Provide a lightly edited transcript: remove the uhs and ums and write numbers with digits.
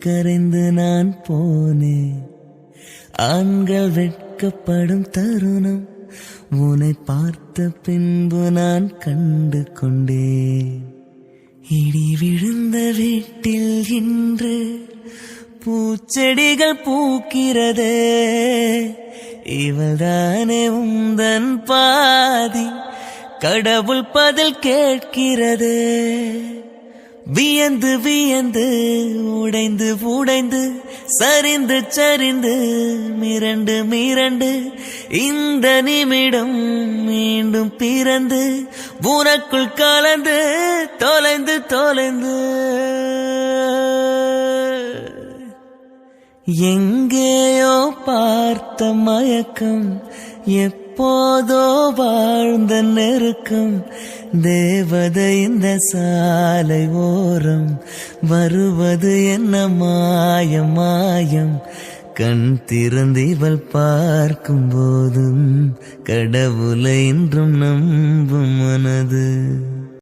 கரைந்து நான் போனேன். ஆண்கள் வெட்கப்படும் தருணம் உன்னை பார்த்த பின்பு நான் கண்டு கொண்டேன். இடி விழுந்த வீட்டில் இன்று பூச்செடிகள் பூக்கிறதே, இவள்தானே உந்தன் பாதி, கடவுள் பதில் கேட்கிறது. வியந்து வியந்து உடைந்து உடைந்து சரிந்து சரிந்து மிரண்டு மிரண்டு இந்த நிமிடம் மீண்டும் பிறந்து உனக்குள் கலந்து தொலைந்து தொலைந்து எங்கேயோ பார்த்த மயக்கம், எப்போதோ வாழ்ந்த நெருக்கம், தேவதை இந்த சாலை ஓரம் வருவது என்ன மாயம் மாயம். கண் திறந்து இவள் பார்க்கும் போதும் கடவுளை இன்றும் நம்பும் மனது.